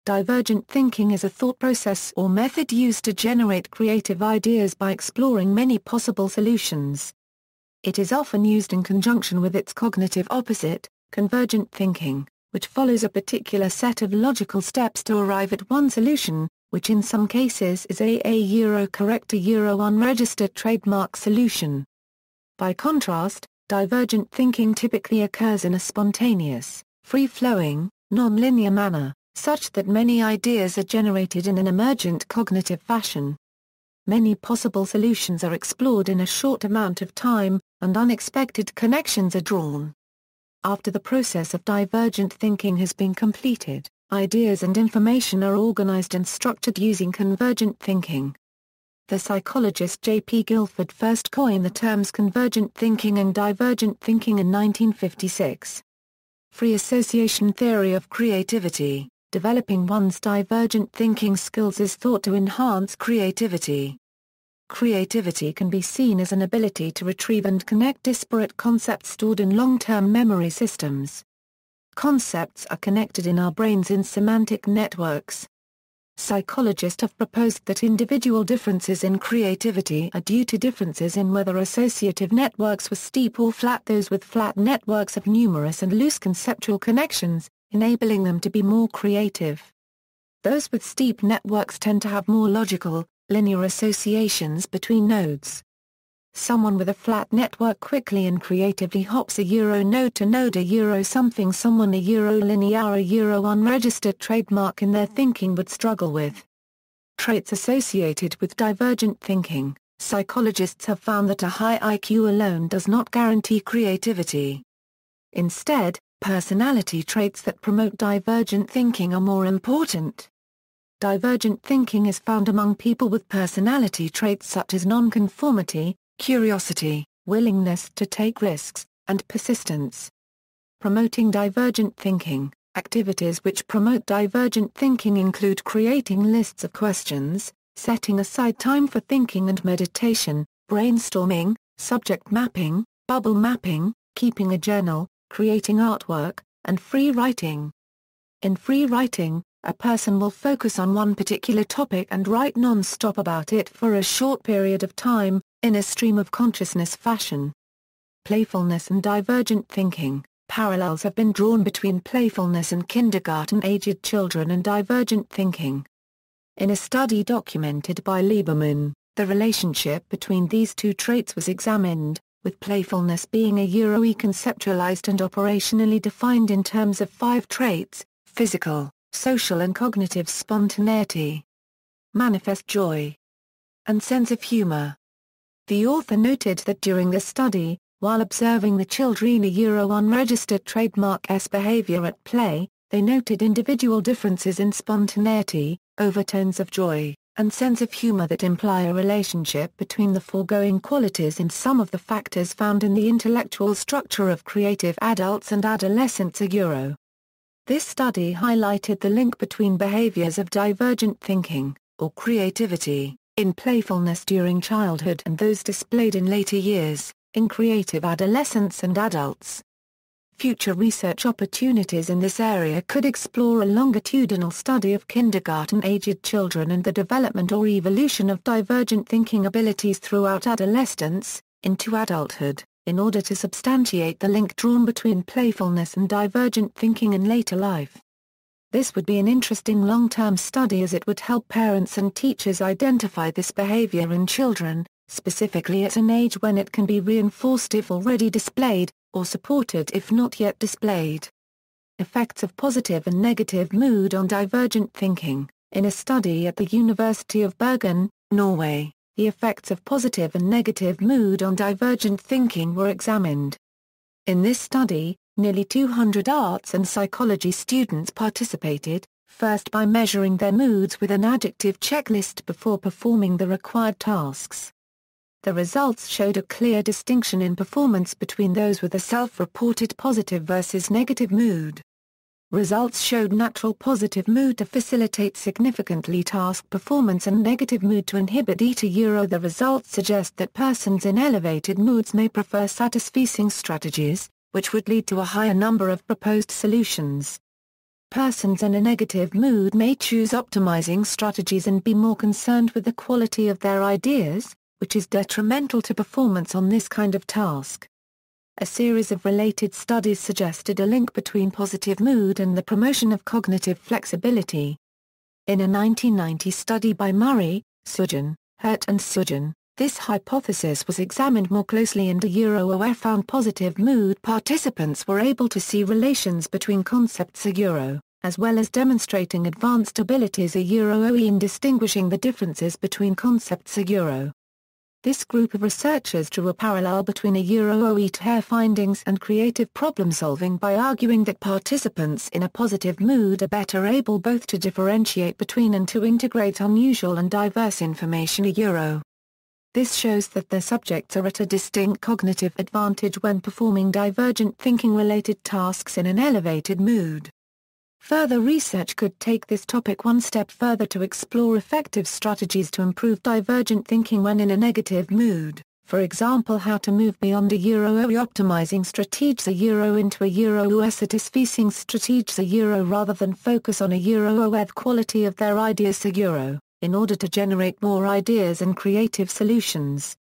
Divergent thinking is a thought process or method used to generate creative ideas by exploring many possible solutions. It is often used in conjunction with its cognitive opposite, convergent thinking, which follows a particular set of logical steps to arrive at one solution, which in some cases is a correct unregistered trademark solution. By contrast, divergent thinking typically occurs in a spontaneous, free-flowing, non-linear manner, such that many ideas are generated in an emergent cognitive fashion. Many possible solutions are explored in a short amount of time, and unexpected connections are drawn. After the process of divergent thinking has been completed, ideas and information are organized and structured using convergent thinking. The psychologist J.P. Guilford first coined the terms convergent thinking and divergent thinking in 1956. Free association theory of creativity. Developing one's divergent thinking skills is thought to enhance creativity. Creativity can be seen as an ability to retrieve and connect disparate concepts stored in long-term memory systems. Concepts are connected in our brains in semantic networks. Psychologists have proposed that individual differences in creativity are due to differences in whether associative networks were steep or flat. Those with flat networks have numerous and loose conceptual connections, enabling them to be more creative. Those with steep networks tend to have more logical, linear associations between nodes. Someone with a flat network quickly and creatively hops node to node something someone linear unregistered trademark in their thinking would struggle with. Traits associated with divergent thinking. Psychologists have found that a high IQ alone does not guarantee creativity. Instead, personality traits that promote divergent thinking are more important. Divergent thinking is found among people with personality traits such as nonconformity, curiosity, willingness to take risks, and persistence. Promoting divergent thinking. Activities which promote divergent thinking include creating lists of questions, setting aside time for thinking and meditation, brainstorming, subject mapping, bubble mapping, keeping a journal, creating artwork, and free writing. In free writing, a person will focus on one particular topic and write non-stop about it for a short period of time, in a stream of consciousness fashion. Playfulness and divergent thinking. Parallels have been drawn between playfulness in kindergarten-aged children and divergent thinking. In a study documented by Lieberman, the relationship between these two traits was examined, with playfulness being conceptualized and operationally defined in terms of 5 traits: physical, social and cognitive spontaneity, manifest joy, and sense of humor. The author noted that during the study, while observing the children unregistered trademark's behavior at play, they noted individual differences in spontaneity, overtones of joy, and sense of humor that imply a relationship between the foregoing qualities and some of the factors found in the intellectual structure of creative adults and adolescents. This study highlighted the link between behaviors of divergent thinking, or creativity, in playfulness during childhood and those displayed in later years, in creative adolescents and adults. Future research opportunities in this area could explore a longitudinal study of kindergarten-aged children and the development or evolution of divergent thinking abilities throughout adolescence, into adulthood, in order to substantiate the link drawn between playfulness and divergent thinking in later life. This would be an interesting long-term study as it would help parents and teachers identify this behavior in children, specifically at an age when it can be reinforced if already displayed, or supported if not yet displayed. Effects of positive and negative mood on divergent thinking. In a study at the University of Bergen, Norway, the effects of positive and negative mood on divergent thinking were examined. In this study, nearly 200 arts and psychology students participated, first by measuring their moods with an adjective checklist before performing the required tasks. The results showed a clear distinction in performance between those with a self-reported positive versus negative mood. Results showed natural positive mood to facilitate significantly task performance and negative mood to inhibit it. The results suggest that persons in elevated moods may prefer satisficing strategies, which would lead to a higher number of proposed solutions. Persons in a negative mood may choose optimizing strategies and be more concerned with the quality of their ideas, which is detrimental to performance on this kind of task. A series of related studies suggested a link between positive mood and the promotion of cognitive flexibility. In a 1990 study by Murray, Sugden, Hurt and Sugden, this hypothesis was examined more closely and a found positive mood participants were able to see relations between concepts as well as demonstrating advanced abilities in distinguishing the differences between concepts This group of researchers drew a parallel between hair findings and creative problem-solving by arguing that participants in a positive mood are better able both to differentiate between and to integrate unusual and diverse information This shows that the subjects are at a distinct cognitive advantage when performing divergent thinking-related tasks in an elevated mood. Further research could take this topic one step further to explore effective strategies to improve divergent thinking when in a negative mood, for example how to move beyond optimizing strategies into satisficing strategies rather than focus on the quality of their ideas in order to generate more ideas and creative solutions.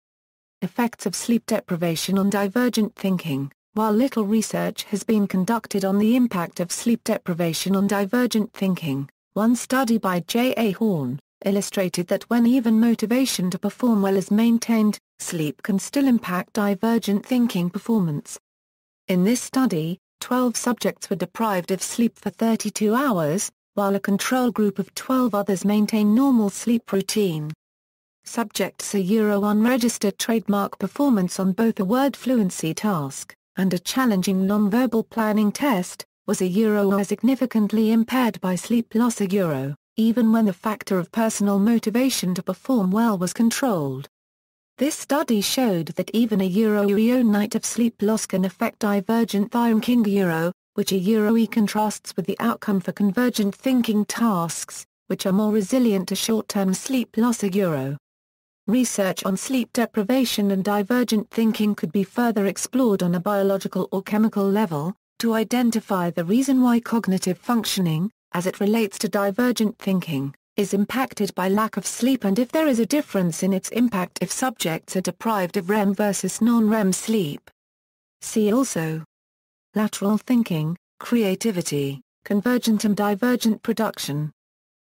Effects of sleep deprivation on divergent thinking. While little research has been conducted on the impact of sleep deprivation on divergent thinking, one study by J.A. Horn illustrated that when even motivation to perform well is maintained, sleep can still impact divergent thinking performance. In this study, 12 subjects were deprived of sleep for 32 hours, while a control group of 12 others maintained normal sleep routine. Subjects unregistered trademark performance on both a word fluency task and a challenging non-verbal planning test, was significantly impaired by sleep loss even when the factor of personal motivation to perform well was controlled. This study showed that even a night of sleep loss can affect divergent thinking which contrasts with the outcome for convergent thinking tasks, which are more resilient to short-term sleep loss Research on sleep deprivation and divergent thinking could be further explored on a biological or chemical level, to identify the reason why cognitive functioning, as it relates to divergent thinking, is impacted by lack of sleep and if there is a difference in its impact if subjects are deprived of REM versus non-REM sleep. See also: lateral thinking, creativity, convergent and divergent production.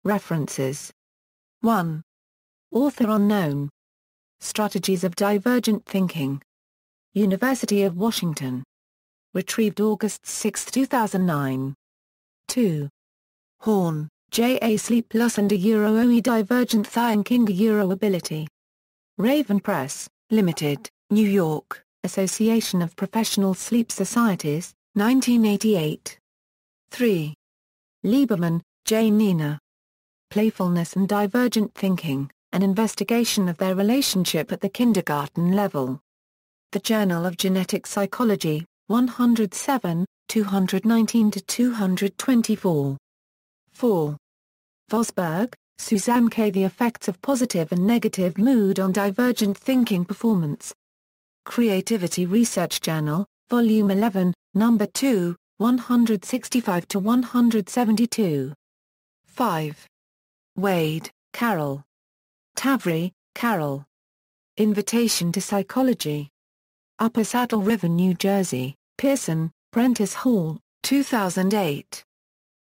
References. 1. Author unknown. Strategies of Divergent Thinking. University of Washington. Retrieved August 6, 2009. 2. Horn, J.A. Sleep Loss and Divergent Thinking Ability. Raven Press, Limited, New York, Association of Professional Sleep Societies, 1988. 3. Lieberman, J. Nina. Playfulness and Divergent Thinking. An investigation of their relationship at the kindergarten level. The Journal of Genetic Psychology, 107, 219-224. 4. Vosberg, Suzanne K. The Effects of Positive and Negative Mood on Divergent Thinking Performance. Creativity Research Journal, Volume 11, No. 2, 165-172. 5. Wade, Carol. Tavri, Carol. Invitation to Psychology. Upper Saddle River, New Jersey, Pearson, Prentice Hall, 2008.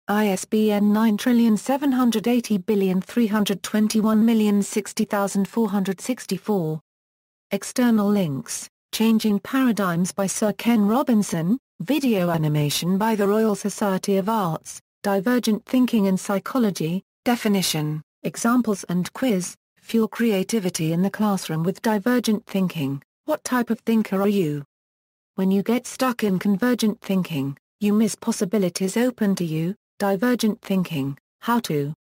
ISBN 9780321060464. External links: Changing Paradigms by Sir Ken Robinson, video animation by the Royal Society of Arts, Divergent Thinking in Psychology, definition, examples and quiz. Fuel creativity in the classroom with divergent thinking. What type of thinker are you? When you get stuck in convergent thinking, you miss possibilities open to you. Divergent thinking, how to